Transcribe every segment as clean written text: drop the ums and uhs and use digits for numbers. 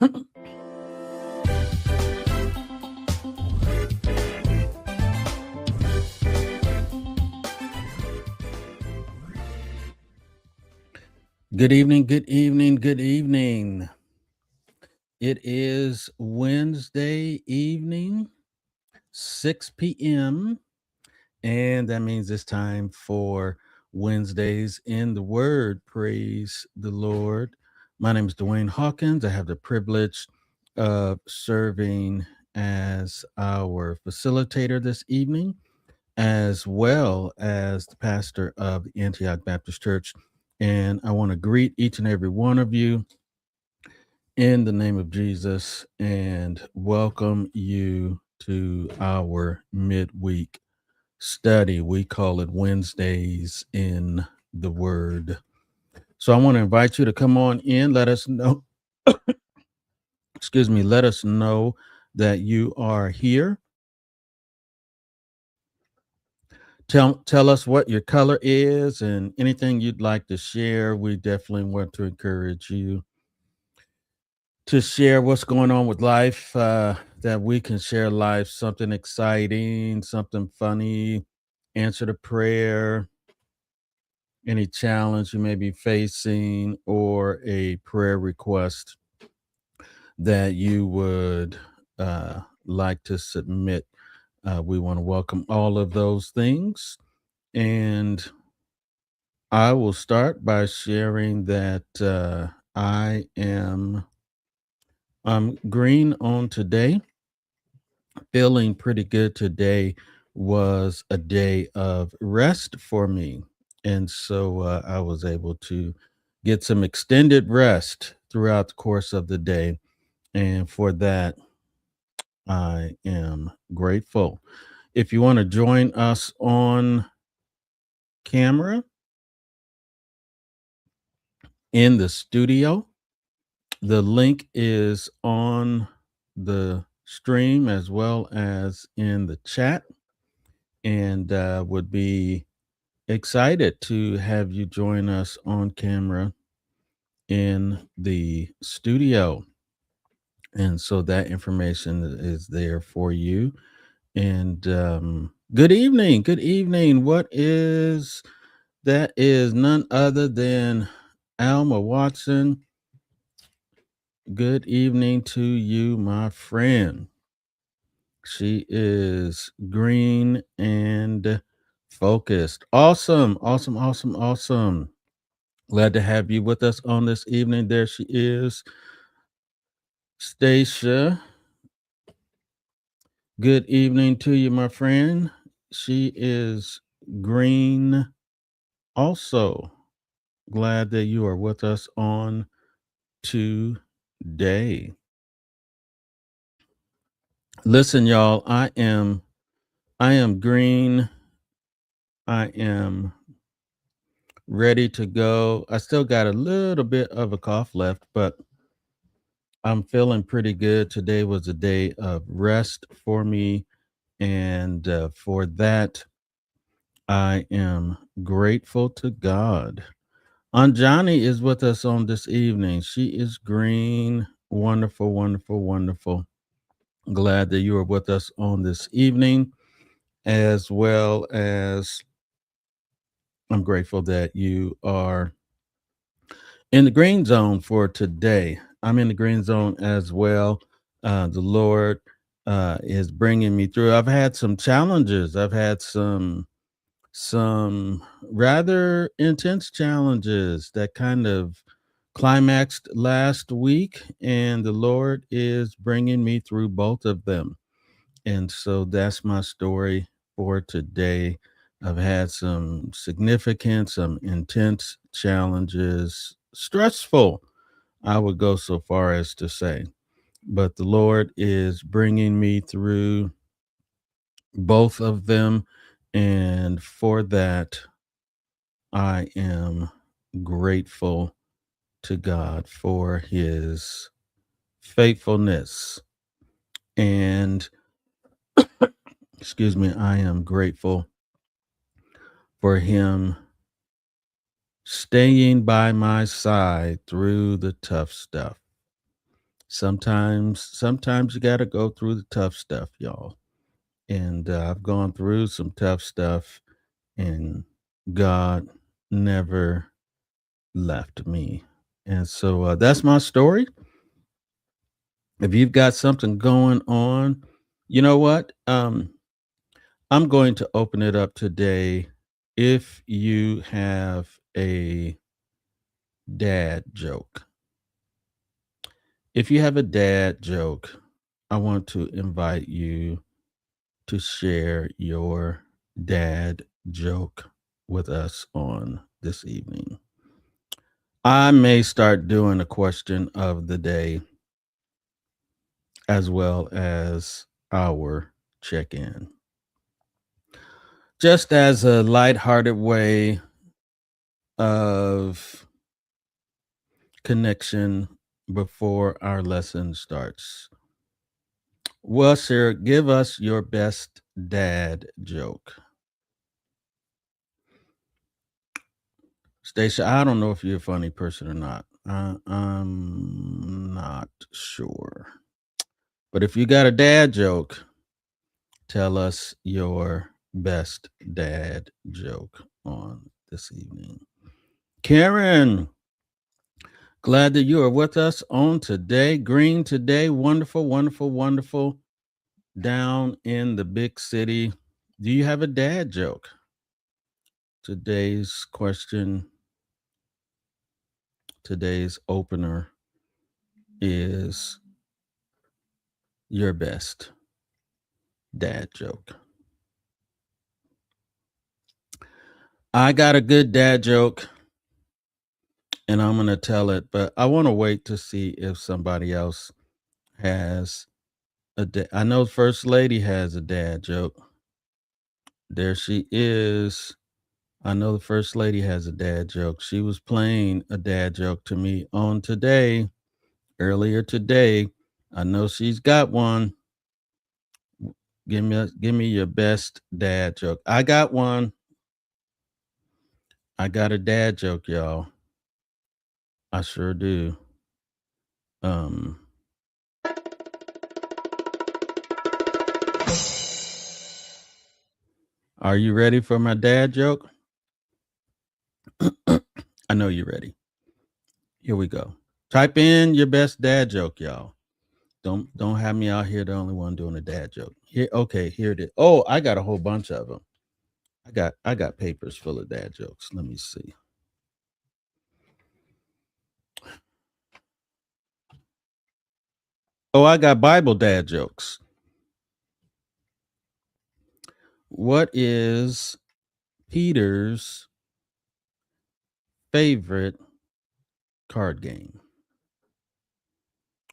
Good evening, good evening, good evening. It is Wednesday evening, 6 p.m., and that means it's time for Wednesdays in the Word. Praise the Lord. My name is Dwayne Hawkins. I have the privilege of serving as our facilitator this evening, as well as the pastor of the Antioch Baptist Church. And I want to greet each and every one of you in the name of Jesus and welcome you to our midweek study. We call it Wednesdays in the Word. So I want to invite you to come on in. Let us know, let us know that you are here. Tell us what your color is and anything you'd like to share. We definitely want to encourage you to share what's going on with life, that we can share life, something exciting, something funny, answer the prayer, any challenge you may be facing, or a prayer request that you would like to submit. We want to welcome all of those things. And I will start by sharing that I'm green on today. Feeling pretty good today was a day of rest for me. And so I was able to get some extended rest throughout the course of the day. And for that, I am grateful. If you want to join us on camera in the studio, the link is on the stream as well as in the chat, and would be excited to have you join us on camera in the studio. And so that information is there for you. And good evening. Good evening. What is that? Is none other than Alma Watson. Good evening to you, my friend. She is green and focused. Awesome. Awesome. Awesome. Awesome. Glad to have you with us on this evening. There she is, Stacia. Good evening to you, my friend. She is green also. Glad that you are with us on today. Listen, y'all, I am green. I am ready to go. I still got a little bit of a cough left, but I'm feeling pretty good. Today was a day of rest for me. And for that, I am grateful to God. Aunt Johnny is with us on this evening. She is green. Wonderful, wonderful, wonderful. Glad that you are with us on this evening, as well as I'm grateful that you are in the green zone for today. I'm in the green zone as well. The Lord is bringing me through. I've had some challenges. I've had some rather intense challenges that kind of climaxed last week, and the Lord is bringing me through both of them. And so that's my story for today. I've had some significant, some intense challenges, stressful, I would go so far as to say. But the Lord is bringing me through both of them. And for that, I am grateful to God for his faithfulness. And excuse me, I am grateful for him staying by my side through the tough stuff. Sometimes you got to go through the tough stuff, y'all. And I've gone through some tough stuff, and God never left me. And so that's my story. If you've got something going on, you know what? I'm going to open it up today. If you have a dad joke, if you have a dad joke, I want to invite you to share your dad joke with us on this evening. I may start doing a question of the day as well as our check in, just as a lighthearted way of connection before our lesson starts. Well, sir, give us your best dad joke. Stacia, I don't know if you're a funny person or not. I'm not sure. But if you got a dad joke, tell us your best dad joke on this evening. Karen, glad that you are with us on today. Green today. Wonderful, wonderful, wonderful. Down in the big city. Do you have a dad joke? Today's question, today's opener is your best dad joke. I got a good dad joke and I'm going to tell it, but I want to wait to see if somebody else has I know First Lady has a dad joke. There she is. I know the First Lady has a dad joke. She was playing a dad joke to me on today, earlier today. I know she's got one. Give me your best dad joke. I got one. I got a dad joke, y'all. I sure do. Um Are you ready for my dad joke? I know you're ready. Here we go. Type in your best dad joke, y'all. Don't have me out here the only one doing a dad joke. Here, okay, here it is. Oh, I got a whole bunch of them. I got papers full of dad jokes. Let me see. Oh, I got Bible dad jokes. What is Peter's favorite card game?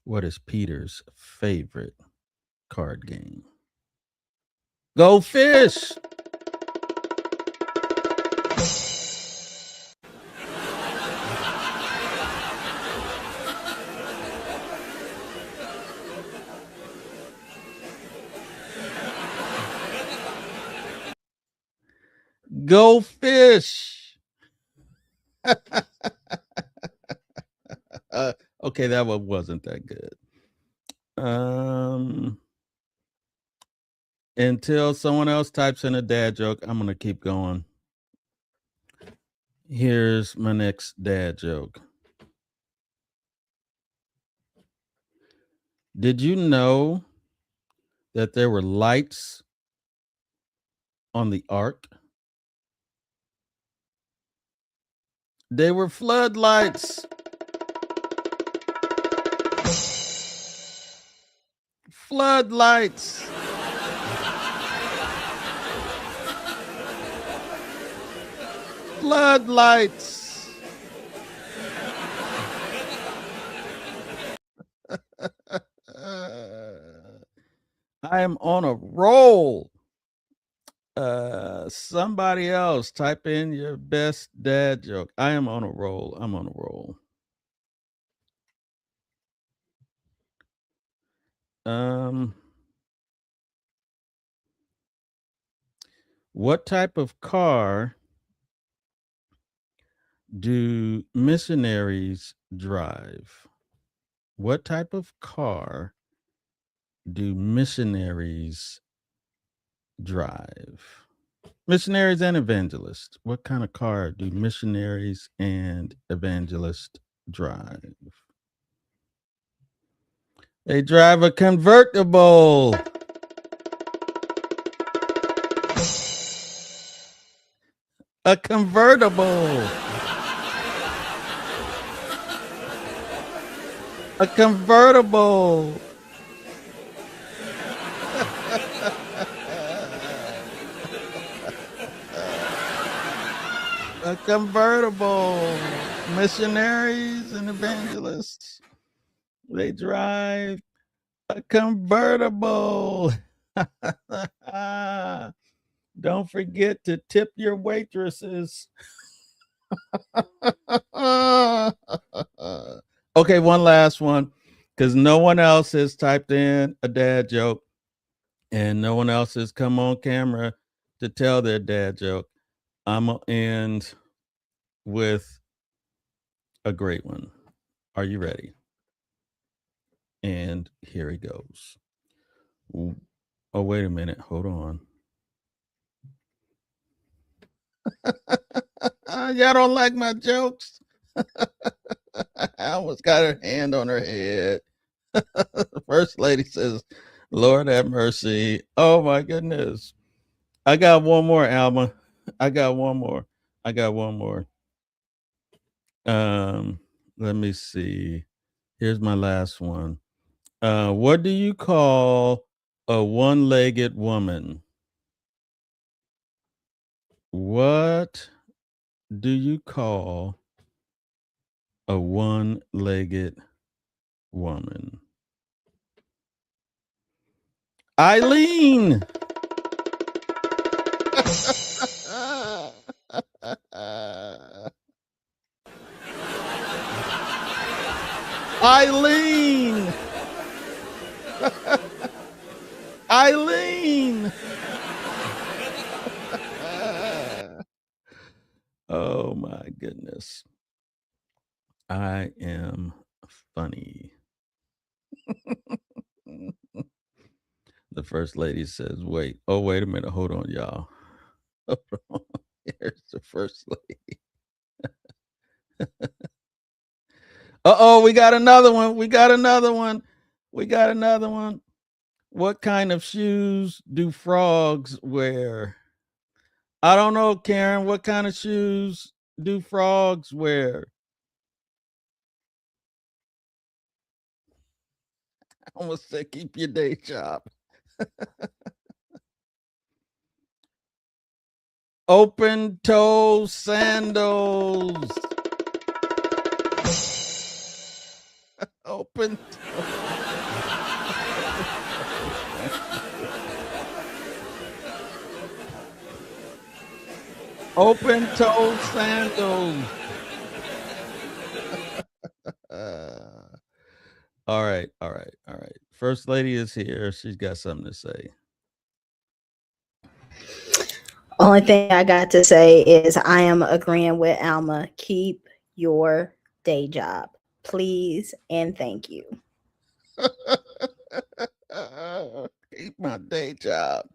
What is Peter's favorite card game? Go fish. Go fish. Okay, that one wasn't that good. Until someone else types in a dad joke, I'm gonna keep going. Here's my next dad joke. Did you know that there were lights on the ark? They were floodlights. Floodlights. Floodlights. I am on a roll. Somebody else type in your best dad joke. I am on a roll. I'm on a roll. What type of car do missionaries drive? What type of car do missionaries drive? Missionaries and evangelists. What kind of car do missionaries and evangelists drive? They drive a convertible. A convertible. A convertible. A convertible. Missionaries and evangelists. They drive a convertible. Don't forget to tip your waitresses. Okay, one last one, because no one else has typed in a dad joke and no one else has come on camera to tell their dad joke. I'm going to end with a great one. Are you ready? And here he goes. Oh, wait a minute. Hold on. Y'all don't like my jokes? I almost got her hand on her head. First lady says, Lord have mercy. Oh my goodness. I got one more, Alma. I got one more. Let me see. Here's my last one. What do you call a one-legged woman? What do you call a one-legged woman? Eileen. Eileen. Eileen. Oh my goodness. I am funny. The first lady says, wait. Oh, wait a minute. Hold on, y'all. Hold on. Here's the first lady. Uh-oh, we got another one. What kind of shoes do frogs wear? I don't know, Karen. What kind of shoes do frogs wear? I almost said keep your day job. Open toe sandals. Open open toe sandals. All right. First lady is here. She's got something to say. Only thing I got to say is I am agreeing with Alma. Keep your day job, please, and thank you. Keep my day job.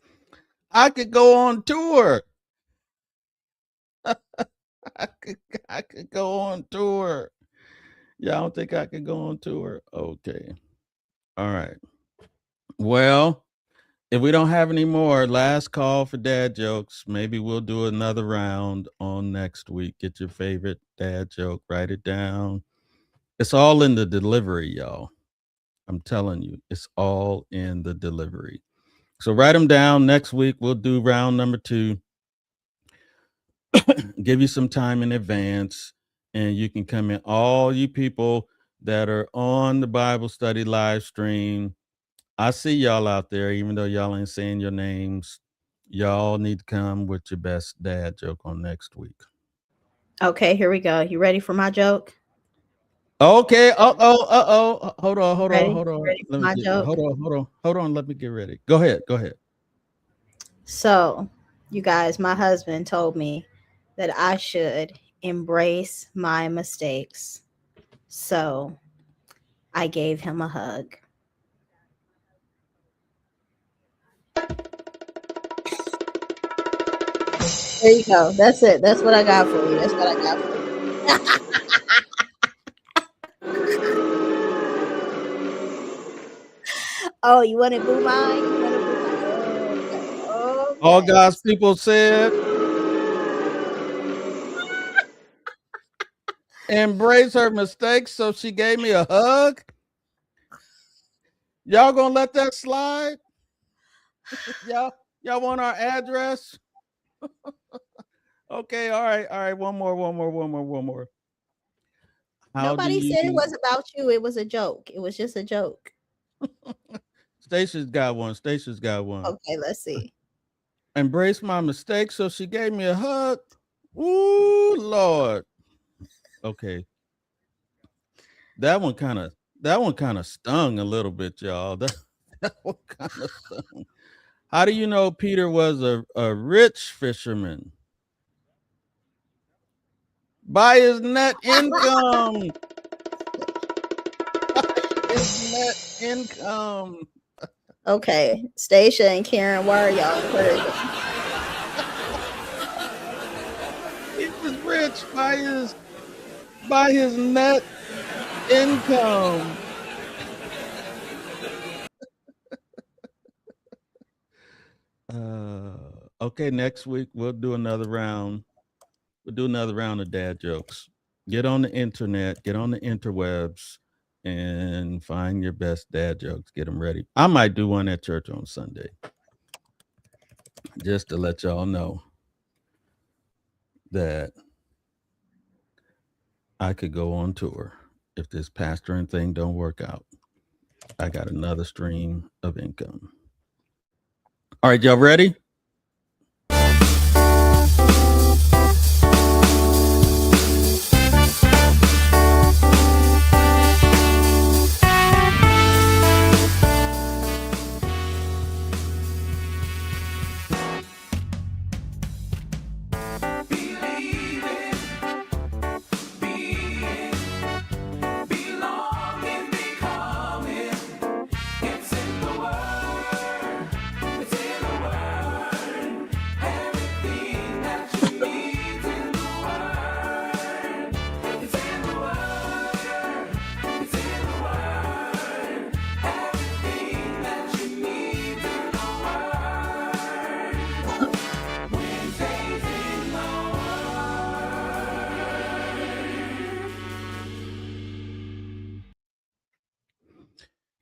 I could go on tour. I could go on tour. Y'all don't think I could go on tour? Okay. All right. Well, if we don't have any more, last call for dad jokes. Maybe we'll do another round on next week. Get your favorite dad joke, write it down. It's all in the delivery, y'all. I'm telling you, it's all in the delivery. So write them down. Next week, we'll do round number 2. Give you some time in advance, and you can come in. All you people that are on the Bible study live stream, I see y'all out there, even though y'all ain't saying your names. Y'all need to come with your best dad joke on next week. Okay, here we go. You ready for my joke? Okay. Hold on. Ready for Let me my get. joke? Hold on. Let me get ready. Go ahead. So, you guys, my husband told me that I should embrace my mistakes. So, I gave him a hug. There you go. That's it. That's what I got for you. That's what I got for you. Oh, you want to boo mine? You want to boo mine? Oh, okay. All Okay. God's people said, embrace her mistakes. So she gave me a hug. Y'all gonna let that slide? Y'all want our address? Okay, all right. One more. How do Nobody said it you? was about you. It was a joke. It was just a joke. Stacia's got one. Stacia's got one. Okay, let's see. Embrace my mistakes. So she gave me a hug. Ooh, Lord. Okay, that one kind of stung a little bit, y'all. That one kind of stung. How do you know Peter was a rich fisherman? By his net income. By his net income. Okay, Stacia and Karen, why are y'all encouraging? He was rich by his net income. Uh, okay, next week we'll do another round. We'll do another round of dad jokes. Get on the internet, get on the interwebs, and find your best dad jokes. Get them ready. I might do one at church on Sunday, just to let y'all know that I could go on tour if this pastoring thing don't work out. I got another stream of income. All right, y'all ready?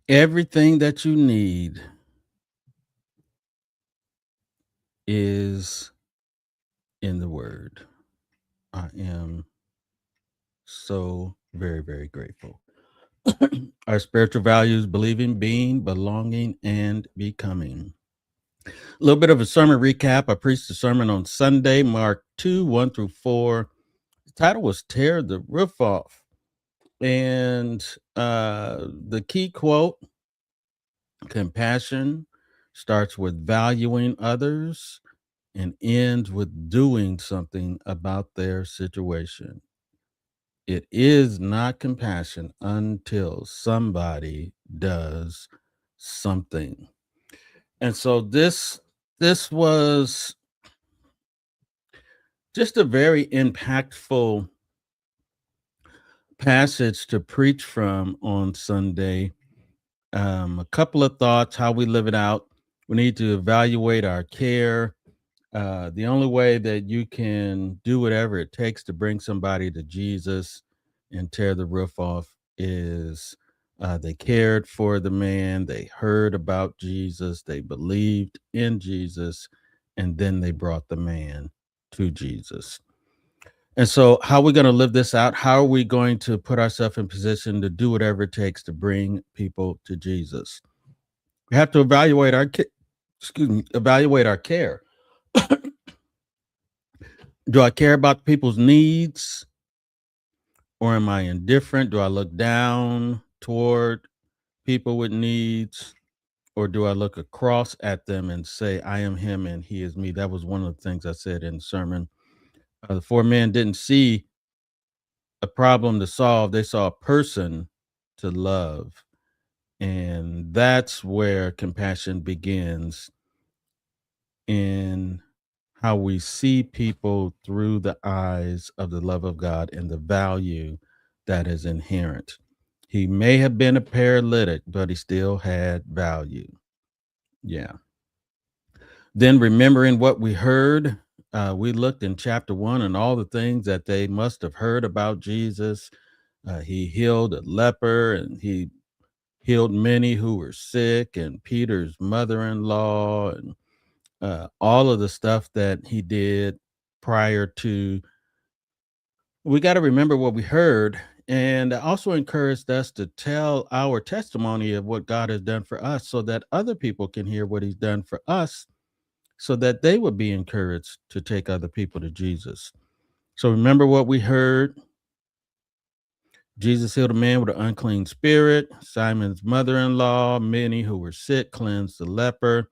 Everything that you need is in the word. I am so very, very grateful. Our spiritual values: believing, being, belonging, and becoming. A little bit of a sermon recap. I preached the sermon on Sunday, Mark 2, 1 through 4. The title was Tear the Roof Off. And the key quote: compassion starts with valuing others and ends with doing something about their situation. It is not compassion until somebody does something. And so this was just a very impactful passage to preach from on Sunday. A couple of thoughts: how we live it out. We need to evaluate our care. The only way that you can do whatever it takes to bring somebody to Jesus and tear the roof off is they cared for the man, they heard about Jesus, they believed in Jesus, and then they brought the man to Jesus. And so, how are we going to live this out? How are we going to put ourselves in position to do whatever it takes to bring people to Jesus? We have to evaluate evaluate our care. Do I care about people's needs, or am I indifferent? Do I look down toward people with needs, or do I look across at them and say, I am him and he is me? That was one of the things I said in the sermon. The four men didn't see a problem to solve, they saw a person to love. And that's where compassion begins, in how we see people through the eyes of the love of God and the value that is inherent. He may have been a paralytic, but he still had value. Yeah. Then remembering what we heard, we looked in chapter 1 and all the things that they must have heard about Jesus. He healed a leper, and he healed many who were sick, and Peter's mother-in-law, and all of the stuff that he did prior to. We got to remember what we heard, and also encouraged us to tell our testimony of what God has done for us, so that other people can hear what he's done for us, so that they would be encouraged to take other people to Jesus. So remember what we heard. Jesus healed a man with an unclean spirit, Simon's mother-in-law, many who were sick, cleansed the leper.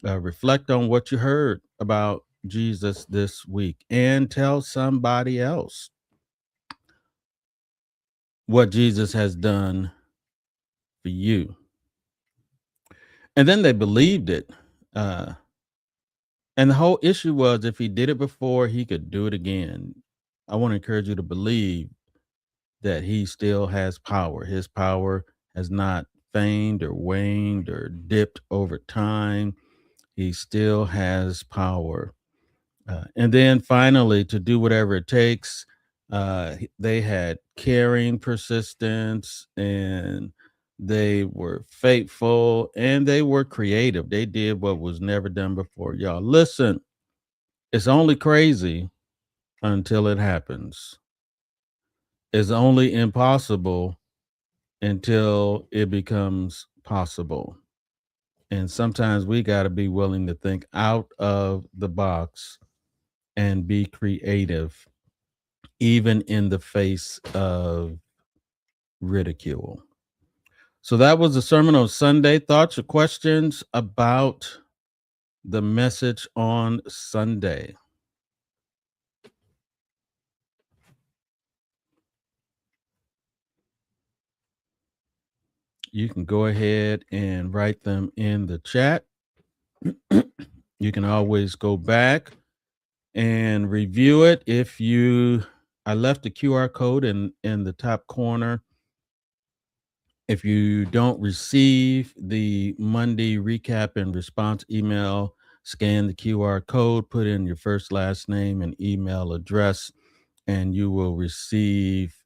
Reflect on what you heard about Jesus this week and tell somebody else what Jesus has done for you. And then they believed it. Uh, and the whole issue was, if he did it before, he could do it again. I want to encourage you to believe that he still has power. His power has not feigned or waned or dipped over time. He still has power. And then finally, to do whatever it takes. They had caring persistence, and they were faithful, and they were creative. They did what was never done before. Y'all, listen, it's only crazy until it happens. It's only impossible until it becomes possible. And sometimes we got to be willing to think out of the box and be creative, even in the face of ridicule. So that was the sermon on Sunday. Thoughts or questions about the message on Sunday? You can go ahead and write them in the chat. You can always go back and review it. I left the QR code in the top corner. If you don't receive the Monday recap and response email, scan the QR code, put in your first, last name, and email address, and you will receive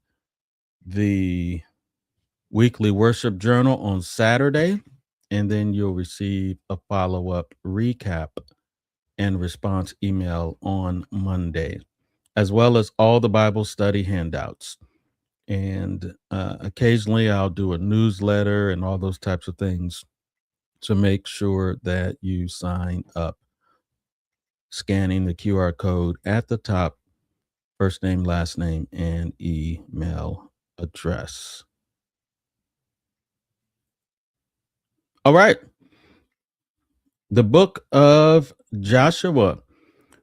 the weekly worship journal on Saturday. And then you'll receive a follow-up recap and response email on Monday, as well as all the Bible study handouts. And occasionally I'll do a newsletter and all those types of things. So make sure that you sign up, scanning the QR code at the top, first name, last name, and email address. All right. The book of Joshua.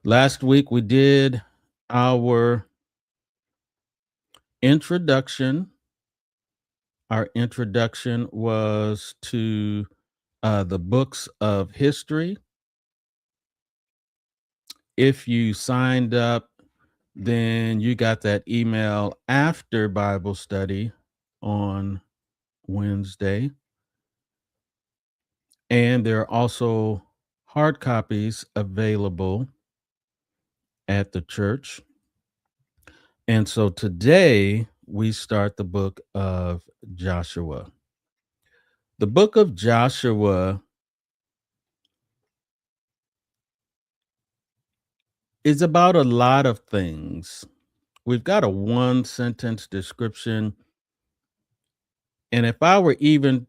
Last week we did our introduction. Our introduction was to the books of history. If you signed up, then you got that email after Bible study on Wednesday. And there are also hard copies available at the church. And so today we start the book of Joshua. The book of Joshua is about a lot of things. We've got a one sentence description. And if I were even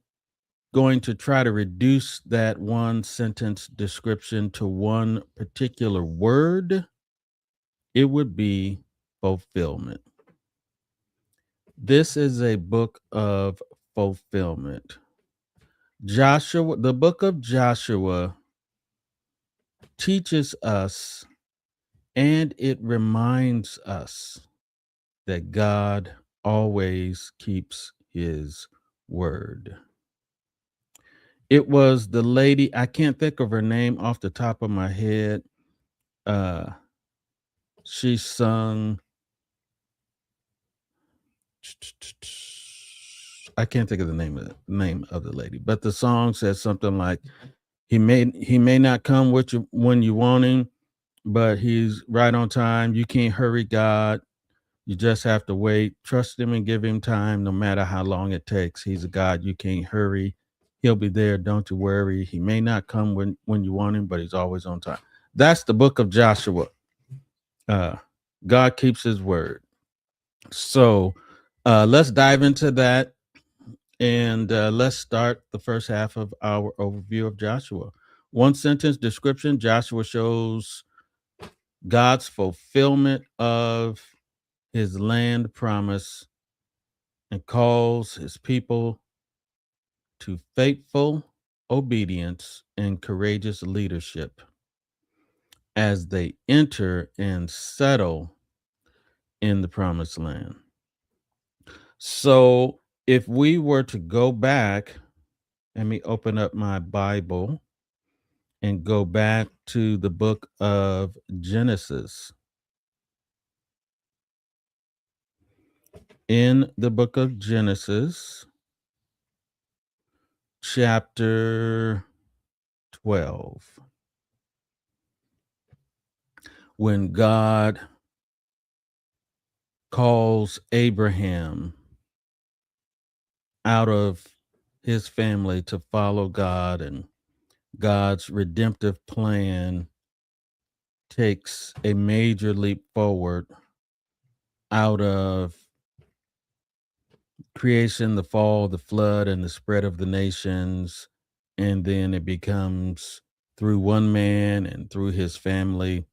going to try to reduce that one sentence description to one particular word, it would be fulfillment. This is a book of fulfillment. Joshua, the book of Joshua teaches us and it reminds us that God always keeps his word. It was the lady, I can't think of her name off the top of my head. Uh, she sung, I can't think of the name of the lady, but the song says something like, he may not come with you when you want him, but he's right on time. You can't hurry God. You just have to wait. Trust him and give him time no matter how long it takes. He's a God you can't hurry. He'll be there. Don't you worry. He may not come when you want him, but he's always on time. That's the book of Joshua. Uh, God keeps his word. So let's dive into that, and let's start the first half of our overview of Joshua. One sentence description: Joshua shows God's fulfillment of his land promise and calls his people to faithful obedience and courageous leadership as they enter and settle in the promised land. So, if we were to go back, let me open up my Bible and go back to the book of Genesis. In the book of Genesis, chapter 12, when God calls Abraham out of his family to follow God, and God's redemptive plan takes a major leap forward out of creation, the fall, the flood, and the spread of the nations. And then it becomes through one man and through his family.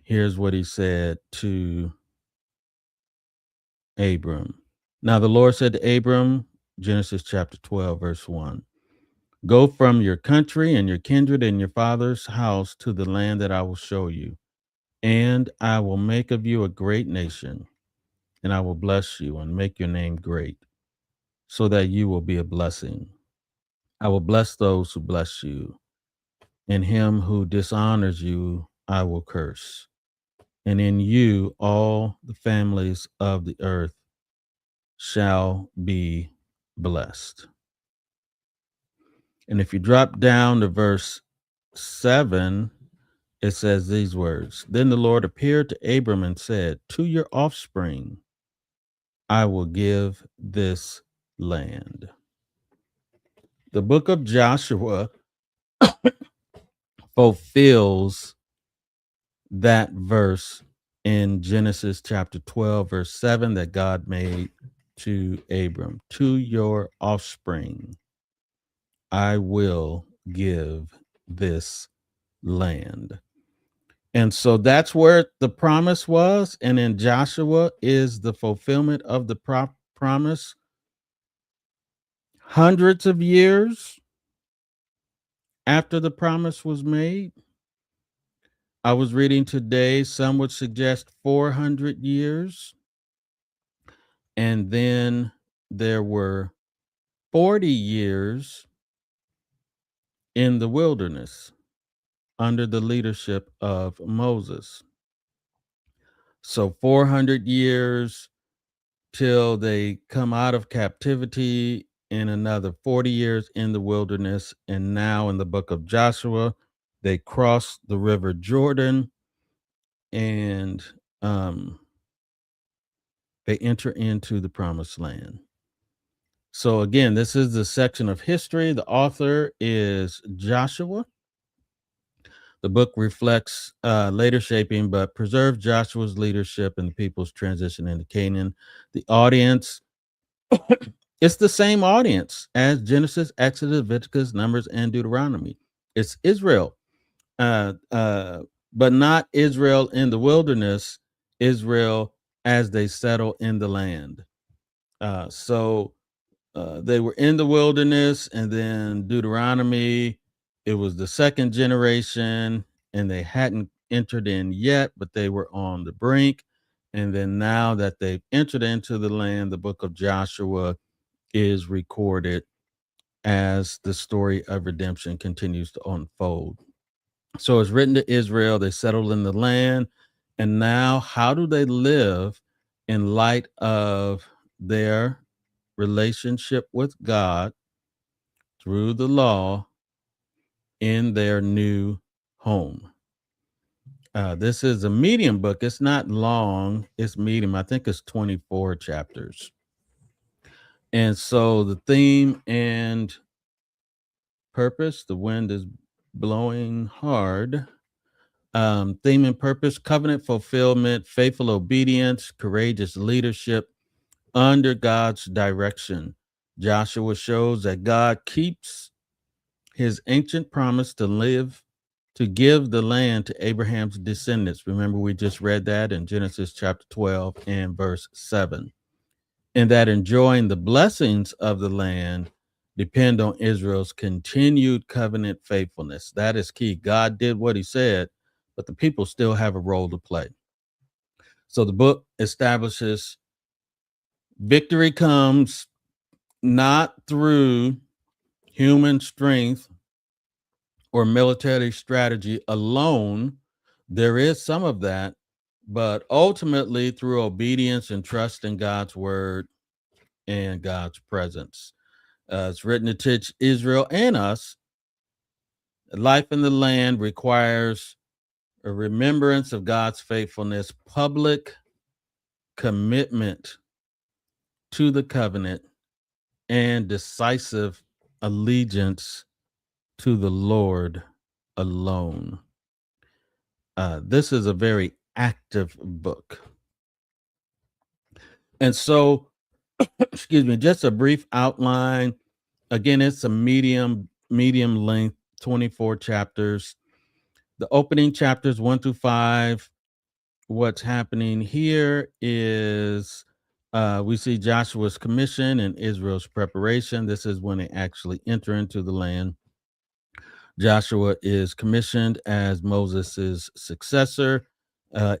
Here's what he said to Abram. Now the Lord said to Abram, Genesis chapter 12, verse 1, go from your country and your kindred and your father's house to the land that I will show you, and I will make of you a great nation, and I will bless you and make your name great, so that you will be a blessing. I will bless those who bless you, and him who dishonors you I will curse. And in you all the families of the earth shall be blessed. And if you drop down to verse 7, it says these words: Then the Lord appeared to Abram and said, to your offspring I will give this land. The book of Joshua fulfills that verse in Genesis chapter 12, verse 7, that God made to Abram. To your offspring I will give this land. And so that's where the promise was. And in Joshua is the fulfillment of the promise. Hundreds of years after the promise was made. I was reading today, some would suggest 400 years. And then there were 40 years in the wilderness under the leadership of Moses. So 400 years till they come out of captivity, in another 40 years in the wilderness. And now in the book of Joshua, they cross the river Jordan, and they enter into the promised land. So again, this is the section of history. The author is Joshua. The book reflects later shaping, but preserves Joshua's leadership and the people's transition into Canaan. The audience, it's the same audience as Genesis, Exodus, Leviticus, Numbers, and Deuteronomy. It's Israel, but not Israel in the wilderness, Israel as they settle in the land. So they were in the wilderness, and then Deuteronomy, it was the second generation, and they hadn't entered in yet, but they were on the brink. And then now that they've entered into the land, the book of Joshua is recorded as the story of redemption continues to unfold. So it's written to Israel, they settled in the land, and now how do they live in light of their relationship with God through the law in their new home? This is a medium book. It's not long, it's medium. I think it's 24 chapters. And so the theme and purpose, the wind is blowing hard. Theme and purpose, covenant fulfillment, faithful obedience, courageous leadership under God's direction. Joshua shows that God keeps his ancient promise to give the land to Abraham's descendants. Remember, we just read that in Genesis chapter 12 and verse 7. And that enjoying the blessings of the land depend on Israel's continued covenant faithfulness. That is key. God did what he said, but the people still have a role to play. So the book establishes victory comes not through human strength or military strategy alone. There is some of that, but ultimately through obedience and trust in God's word and God's presence. It's written to teach Israel and us. Life in the land requires a remembrance of God's faithfulness, public commitment to the covenant, and decisive allegiance to the Lord alone. This is a very active book. And so, excuse me, just a brief outline. Again, it's a medium length, 24 chapters. The opening chapters 1 through 5. What's happening here is we see Joshua's commission and Israel's preparation. This is when they actually enter into the land. Joshua is commissioned as Moses' successor.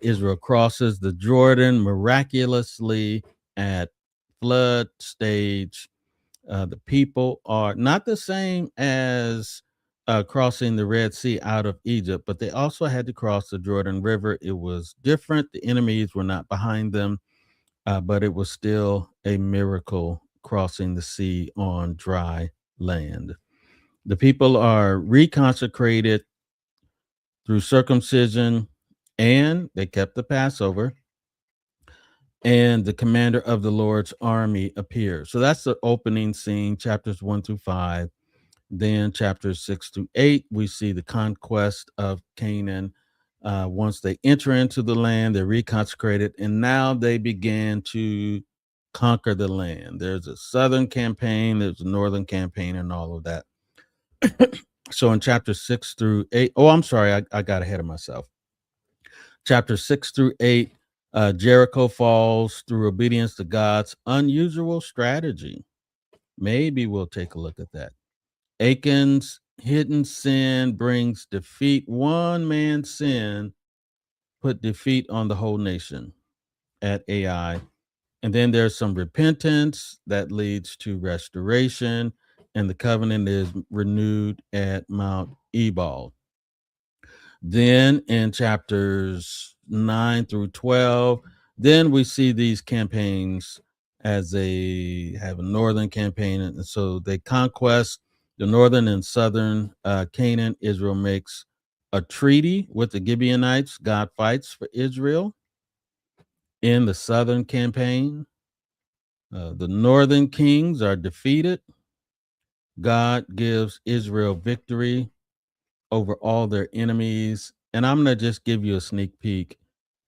Israel crosses the Jordan miraculously at flood stage. The people are not the same as crossing the Red Sea out of Egypt, but they also had to cross the Jordan River. It was different. The enemies were not behind them, but it was still a miracle crossing the sea on dry land. The people are reconsecrated through circumcision, and they kept the Passover. And the commander of the Lord's army appears. So that's the opening scene, chapters 1 through 5. Then chapters 6 through 8, we see the conquest of Canaan. Once they enter into the land, they're reconsecrated, and now they begin to conquer the land. There's a southern campaign, there's a northern campaign, and all of that. So in chapter 6 through 8, oh, I'm sorry, I got ahead of myself. Chapter 6 through 8, Jericho falls through obedience to God's unusual strategy. Maybe we'll take a look at that. Achan's hidden sin brings defeat. One man's sin put defeat on the whole nation at Ai. And then there's some repentance that leads to restoration, and the covenant is renewed at Mount Ebal. Then in chapters 9 through 12, then we see these campaigns as they have a northern campaign. And so they conquest the northern and southern Canaan. Israel makes a treaty with the Gibeonites. God fights for Israel in the southern campaign. The northern kings are defeated. God gives Israel victory over all their enemies. And I'm going to just give you a sneak peek.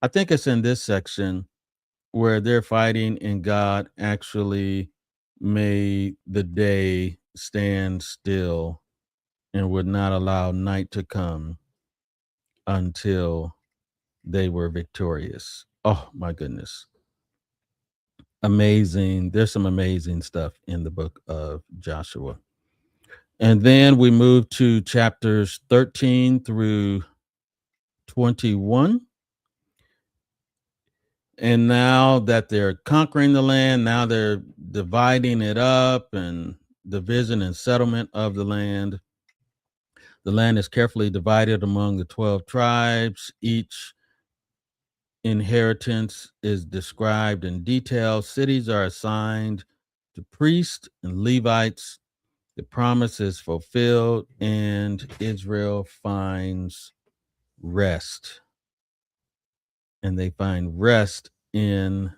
I think it's in this section where they're fighting and God actually made the day stand still and would not allow night to come until they were victorious. Oh my goodness. Amazing. There's some amazing stuff in the book of Joshua. And then we move to chapters 13 through 21. And now that they're conquering the land, now they're dividing it up and division and settlement of the land. The land is carefully divided among the 12 tribes. Each inheritance is described in detail. Cities are assigned to priests and Levites. The promise is fulfilled, and Israel finds rest. And they find rest in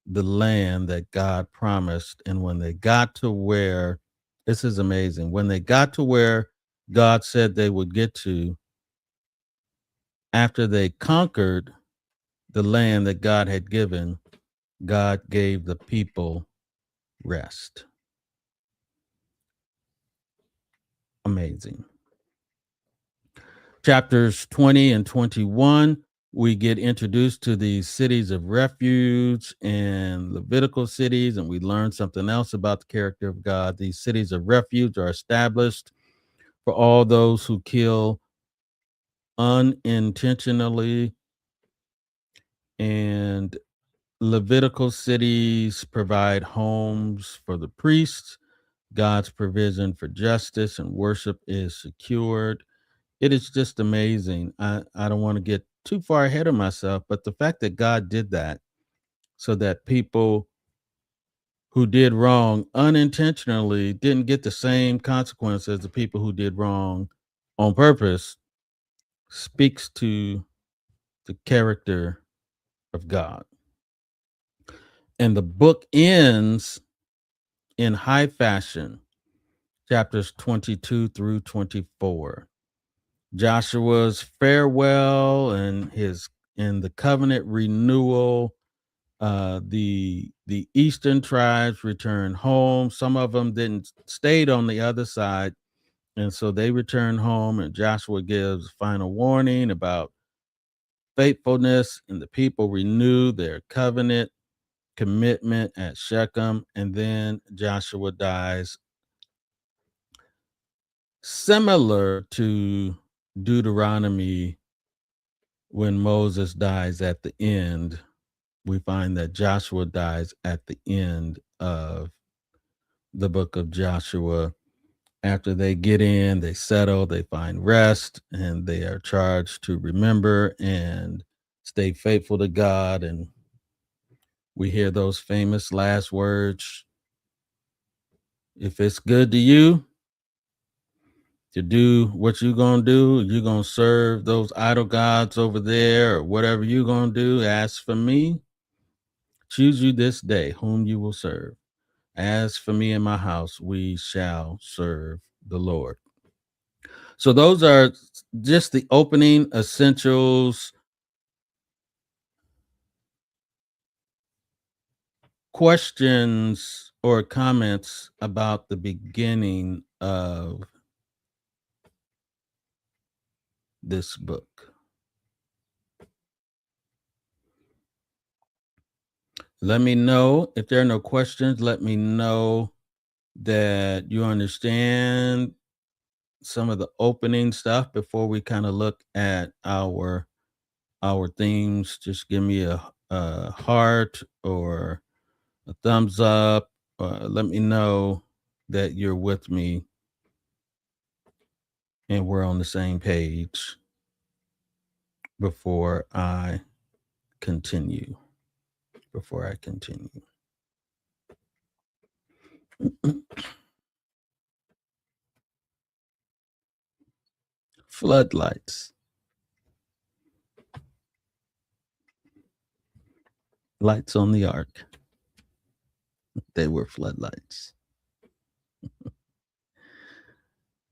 the land that God promised. And when they got to where, this is amazing, when they got to where God said they would get to, after they conquered the land that God had given, God gave the people rest. Amazing. Chapters 20 and 21, we get introduced to these cities of refuge and Levitical cities, and we learn something else about the character of God. These cities of refuge are established for all those who kill unintentionally, and Levitical cities provide homes for the priests. God's provision for justice and worship is secured. It is just amazing. I don't want to get too far ahead of myself, but the fact that God did that so that people who did wrong unintentionally didn't get the same consequence as the people who did wrong on purpose speaks to the character of God. And the book ends in high fashion, chapters 22 through 24. Joshua's farewell and the covenant renewal. The eastern tribes returned home. Some of them didn't stayed on the other side, and so they returned home. And Joshua gives final warning about faithfulness, and the people renew their covenant commitment at Shechem, and then Joshua dies, similar to Deuteronomy when Moses dies at the end. We find that Joshua dies at the end of the book of Joshua. After they get in, they settle, they find rest, and they are charged to remember and stay faithful to God. And we hear those famous last words: if it's good to you to do what you're going to do, you're going to serve those idol gods over there, or whatever you're going to do, as for me, choose you this day whom you will serve. As for me and my house, we shall serve the Lord. So those are just the opening essentials. Questions or comments about the beginning of this book? Let me know. If there are no questions, let me know that you understand some of the opening stuff before we kind of look at our themes. Just give me a heart or a thumbs up. Let me know that you're with me and we're on the same page before I continue. Before I continue. Floodlights. Lights on the ark. They were floodlights.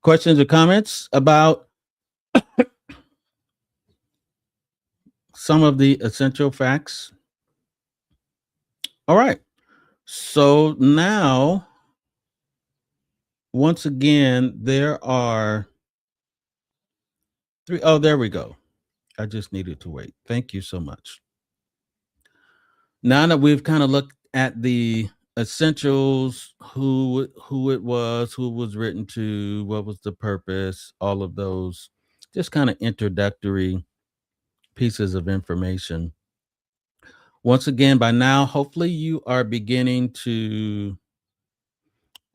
Questions or comments about some of the essential facts? All right. So now, once again, there are three. Oh, there we go. I just needed to wait. Thank you so much. Now that we've kind of looked at the essentials, who it was, who was written to, what was the purpose, all of those just kind of introductory pieces of information. Once again, by now, hopefully you are beginning to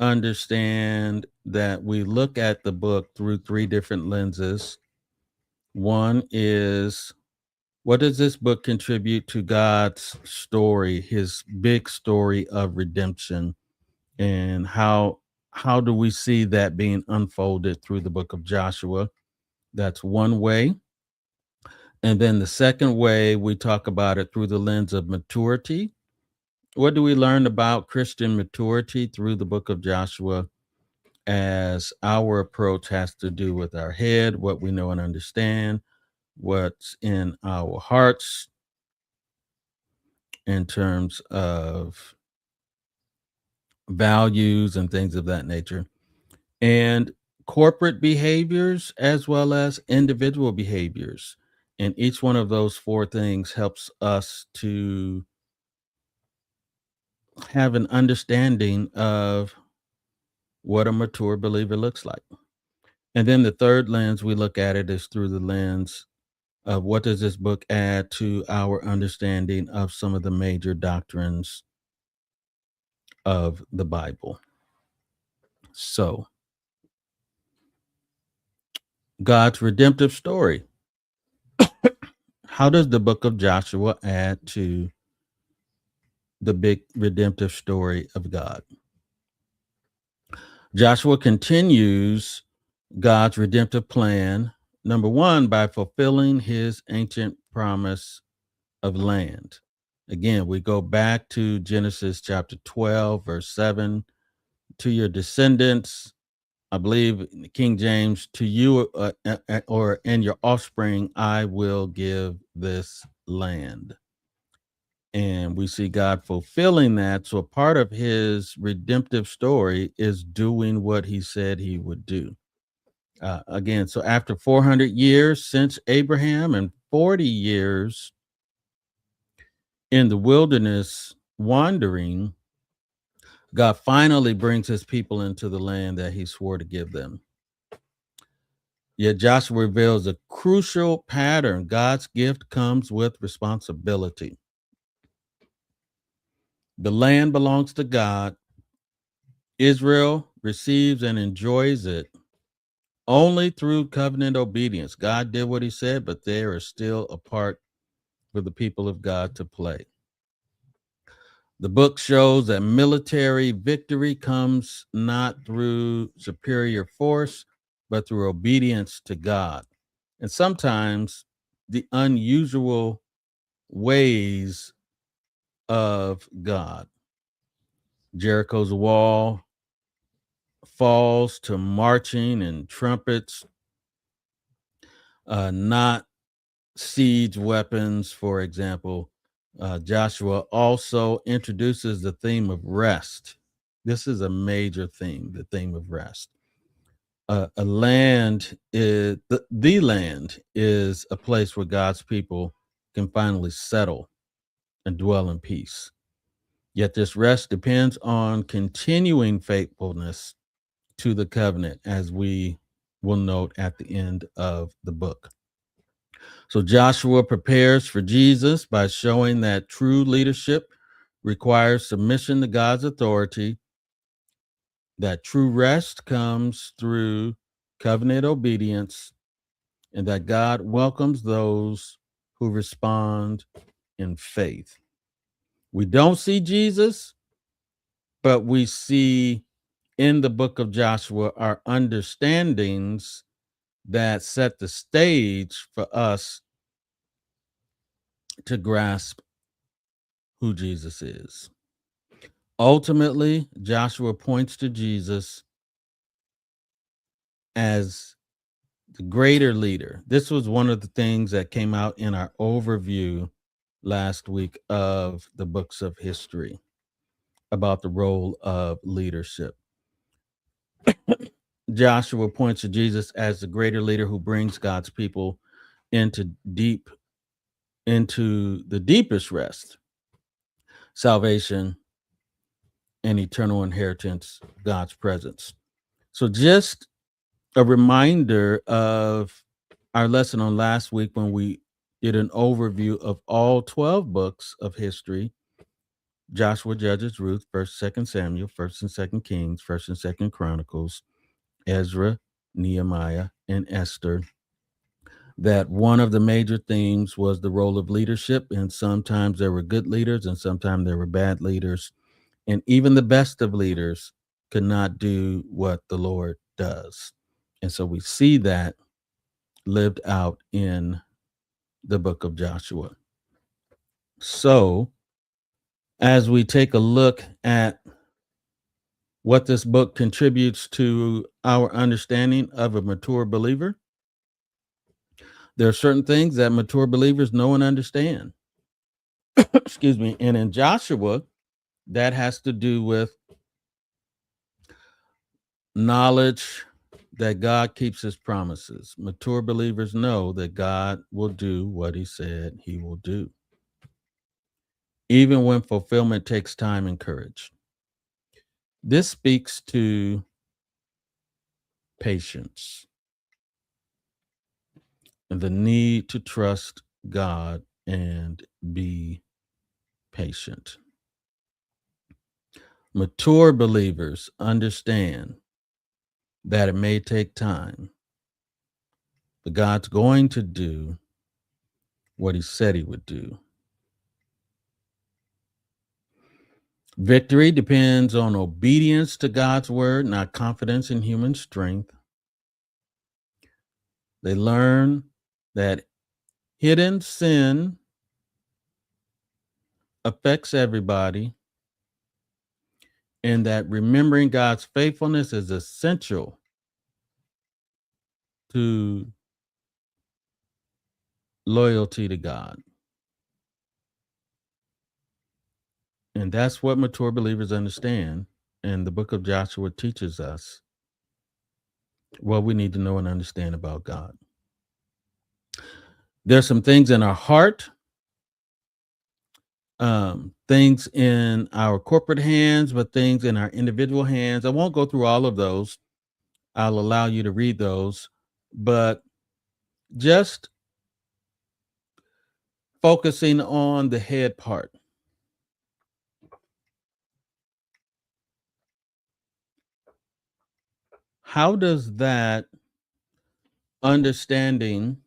understand that we look at the book through three different lenses. One is, what does this book contribute to God's story, his big story of redemption, and how do we see that being unfolded through the book of Joshua? That's one way. And then the second way, we talk about it through the lens of maturity. What do we learn about Christian maturity through the book of Joshua, as our approach has to do with our head, what we know and understand, what's in our hearts in terms of values and things of that nature, and corporate behaviors as well as individual behaviors. And each one of those four things helps us to have an understanding of what a mature believer looks like. And then the third lens we look at it is through the lens of what does this book add to our understanding of some of the major doctrines of the Bible. So, God's redemptive story. How does the book of Joshua add to the big redemptive story of God? Joshua continues God's redemptive plan, number one, by fulfilling his ancient promise of land. Again, we go back to Genesis chapter 12, verse 7. To your descendants, I believe in King James, to you or in your offspring, I will give this land. And we see God fulfilling that. So a part of his redemptive story is doing what he said he would do. Again, so after 400 years since Abraham and 40 years in the wilderness wandering, God finally brings his people into the land that he swore to give them. Yet Joshua reveals a crucial pattern. God's gift comes with responsibility. The land belongs to God. Israel receives and enjoys it only through covenant obedience. God did what he said, but there is still a part for the people of God to play. The book shows that military victory comes not through superior force, but through obedience to God. And sometimes the unusual ways of God. Jericho's wall falls to marching and trumpets, not siege weapons, for example. Joshua also introduces the theme of rest. This is a major theme, the theme of rest. A land is the land is a place where God's people can finally settle and dwell in peace. Yet this rest depends on continuing faithfulness to the covenant, as we will note at the end of the book. So Joshua prepares for Jesus by showing that true leadership requires submission to God's authority, that true rest comes through covenant obedience, and that God welcomes those who respond in faith. We don't see Jesus, but we see in the book of Joshua our understandings that set the stage for us to grasp who Jesus is. Ultimately, Joshua points to Jesus as the greater leader. This was one of the things that came out in our overview last week of the books of history about the role of leadership. Joshua points to Jesus as the greater leader who brings God's people into the deepest rest, salvation, and eternal inheritance, God's presence. So just a reminder of our lesson on last week when we did an overview of all 12 books of history: Joshua, Judges, Ruth, 1st, 2nd Samuel, 1st and 2nd Kings, 1st and 2nd Chronicles, Ezra, Nehemiah, and Esther. That one of the major themes was the role of leadership, and sometimes there were good leaders and sometimes there were bad leaders. And even the best of leaders could not do what the Lord does. And so we see that lived out in the book of Joshua. So, as we take a look at what this book contributes to our understanding of a mature believer, there are certain things that mature believers know and understand. Excuse me. And in Joshua, that has to do with knowledge that God keeps his promises. Mature believers know that God will do what he said he will do, even when fulfillment takes time and courage. This speaks to patience and the need to trust God and be patient. Mature believers understand that it may take time, but God's going to do what he said he would do. Victory depends on obedience to God's word, not confidence in human strength. They learn that hidden sin affects everybody, and that remembering God's faithfulness is essential to loyalty to God. And that's what mature believers understand. And the book of Joshua teaches us what we need to know and understand about God. There's some things in our heart, things in our corporate hands, but things in our individual hands. I won't go through all of those. I'll allow you to read those, but just focusing on the head part. How does that understanding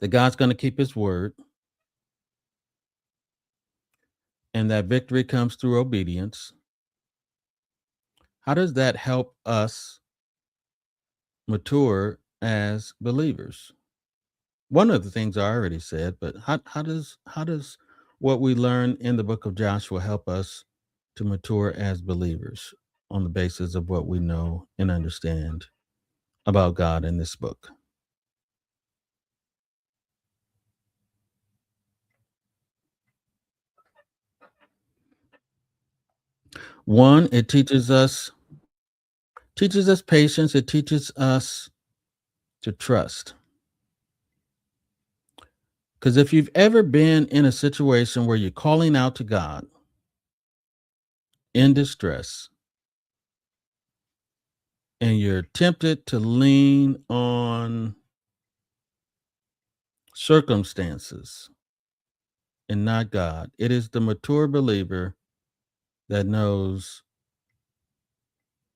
that God's going to keep his word and that victory comes through obedience, how does that help us mature as believers? One of the things I already said, but how does what we learn in the book of Joshua help us to mature as believers on the basis of what we know and understand about God in this book? One, it teaches us patience, it teaches us to trust. Because if you've ever been in a situation where you're calling out to God in distress and you're tempted to lean on circumstances and not God, it is the mature believer that knows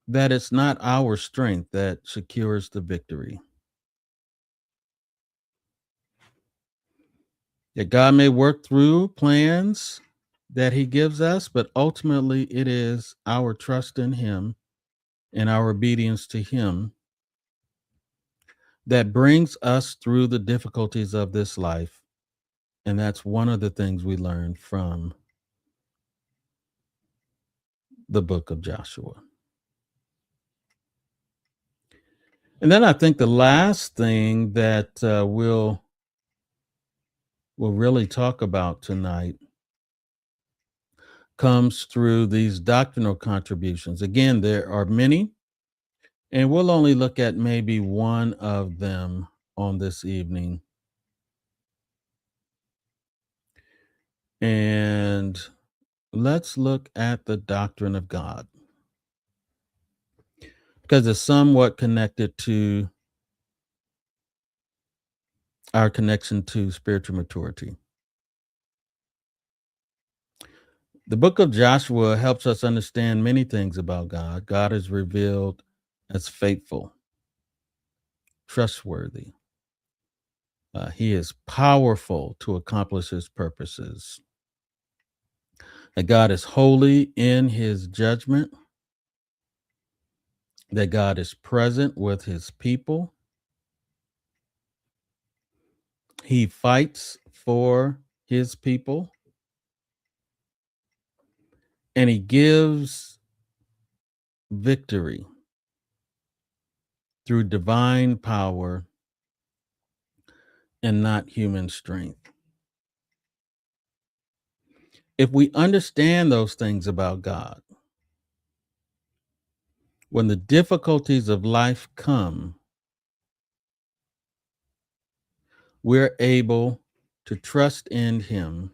that it's not our strength that secures the victory. That God may work through plans that he gives us, but ultimately it is our trust in him and our obedience to him that brings us through the difficulties of this life. And that's one of the things we learn from the book of Joshua. And then I think the last thing that we'll really talk about tonight comes through these doctrinal contributions. Again, there are many, and we'll only look at maybe one of them on this evening. And let's look at the doctrine of God, because it's somewhat connected to our connection to spiritual maturity. The book of Joshua helps us understand many things about God. God is revealed as faithful, trustworthy. He is powerful to accomplish his purposes. That God is holy in his judgment, that God is present with his people. He fights for his people, and he gives victory through divine power and not human strength. If we understand those things about God, when the difficulties of life come, we're able to trust in him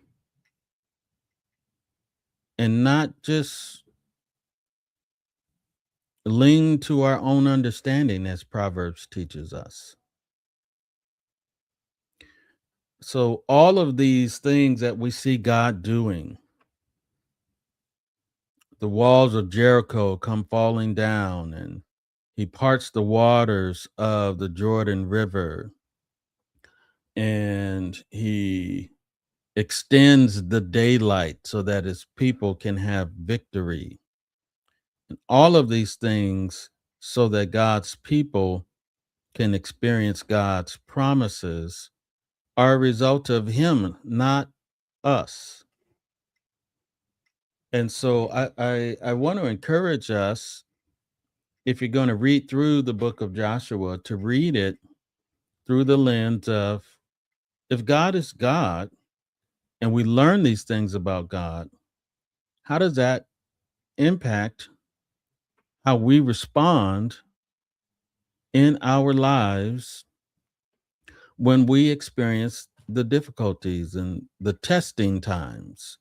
and not just lean to our own understanding, as Proverbs teaches us. So, all of these things that we see God doing, the walls of Jericho come falling down, and he parts the waters of the Jordan River, and he extends the daylight so that his people can have victory. All of these things so that God's people can experience God's promises are a result of him, not us. And so I want to encourage us, if you're going to read through the book of Joshua, to read it through the lens of, if God is God and we learn these things about God, how does that impact how we respond in our lives when we experience the difficulties and the testing times,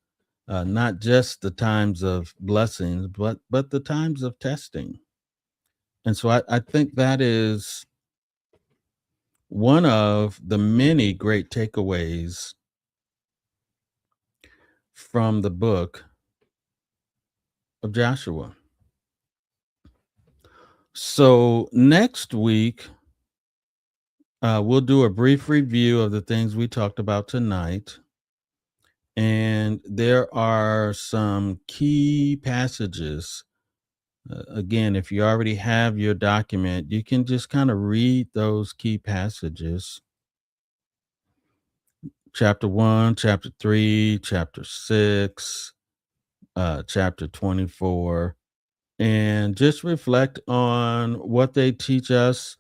not just the times of blessings, but the times of testing. And so I think that is one of the many great takeaways from the book of Joshua. So next week, we'll do a brief review of the things we talked about tonight. And there are some key passages. Again, if you already have your document, you can just kind of read those key passages. Chapter 1, chapter 3, chapter 6, chapter 24, and just reflect on what they teach us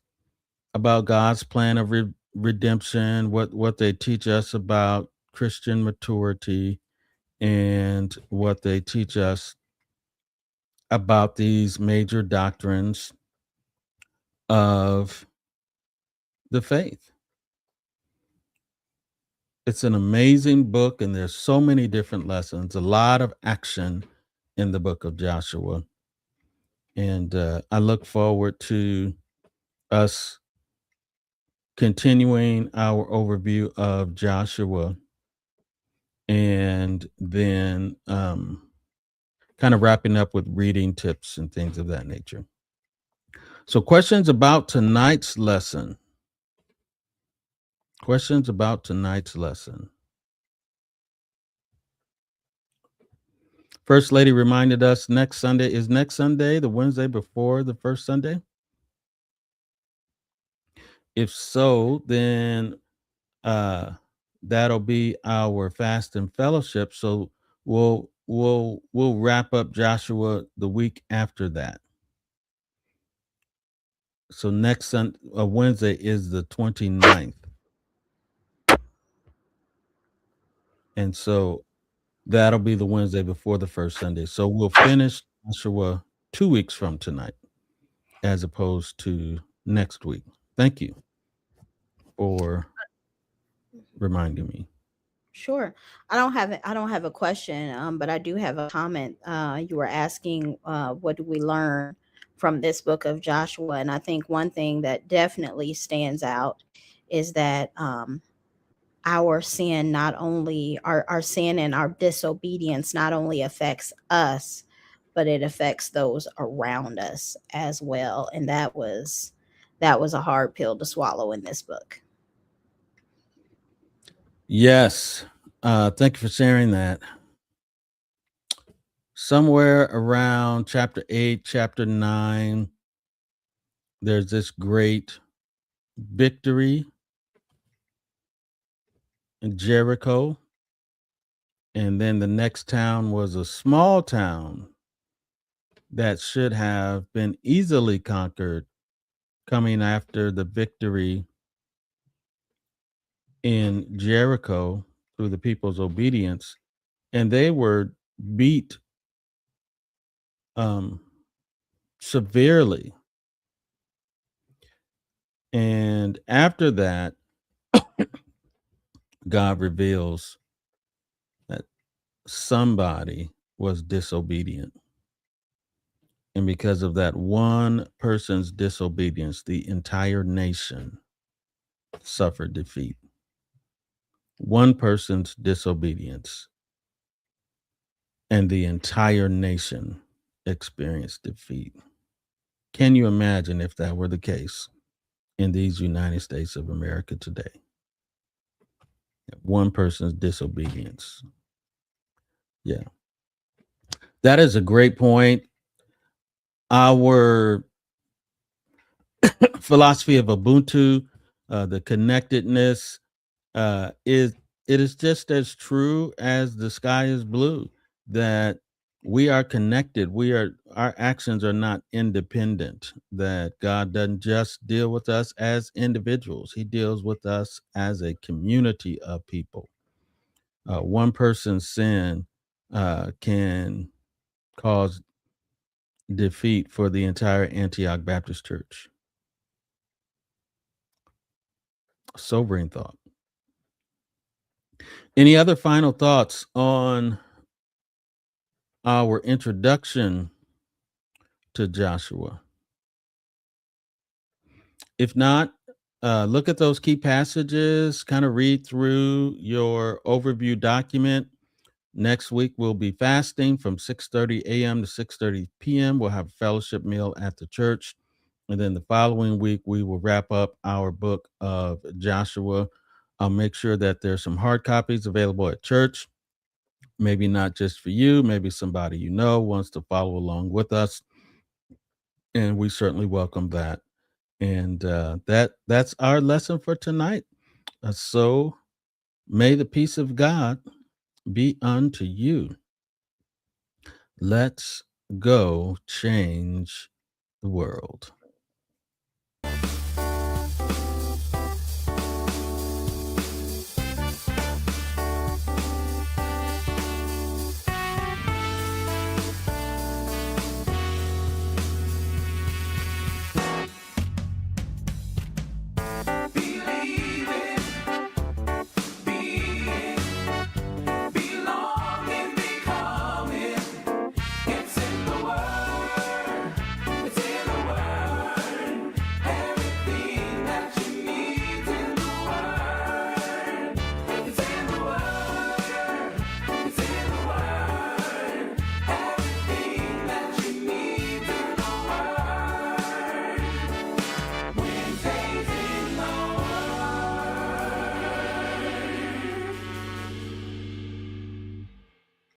about God's plan of redemption, what they teach us about Christian maturity, and what they teach us about these major doctrines of the faith. It's an amazing book, and there's so many different lessons, a lot of action in the book of Joshua. And I look forward to us continuing our overview of Joshua, and then kind of wrapping up with reading tips and things of that nature. So, questions about tonight's lesson. Questions about tonight's lesson. First Lady reminded us next Sunday is next Sunday, the Wednesday before the first Sunday. If so, then that'll be our fast and fellowship. So we'll wrap up Joshua the week after that. So next Wednesday is the 29th. And so that'll be the Wednesday before the first Sunday. So we'll finish Joshua 2 weeks from tonight, as opposed to next week. Thank you for reminding me. Sure. I don't have a question, but I do have a comment. You were asking, what do we learn from this book of Joshua? And I think one thing that definitely stands out is that our sin not only our sin and our disobedience not only affects us, but it affects those around us as well. And that was a hard pill to swallow in this book. Yes. Thank you for sharing that. Somewhere around chapter 8, chapter 9, there's this great victory in Jericho. And then the next town was a small town that should have been easily conquered coming after the victory in Jericho through the people's obedience. And they were beat um, severely. And after that, God reveals that somebody was disobedient. And because of that one person's disobedience, the entire nation suffered defeat. One person's disobedience, and the entire nation experienced defeat. Can you imagine if that were the case in these United States of America today? One person's disobedience. Yeah. That is a great point. Our philosophy of Ubuntu, the connectedness, is it is just as true as the sky is blue, that we are connected. Our actions are not independent. That God doesn't just deal with us as individuals; He deals with us as a community of people. One person's sin can cause defeat for the entire Antioch Baptist Church. Sobering thought. Any other final thoughts on our introduction to Joshua? If not, look at those key passages, kind of read through your overview document. Next week, we'll be fasting from 6:30 a.m. to 6:30 p.m. We'll have a fellowship meal at the church. And then the following week, we will wrap up our book of Joshua. I'll make sure that there's some hard copies available at church. Maybe not just for you, maybe somebody you know wants to follow along with us. And we certainly welcome that. And that's our lesson for tonight. So may the peace of God be unto you. Let's go change the world.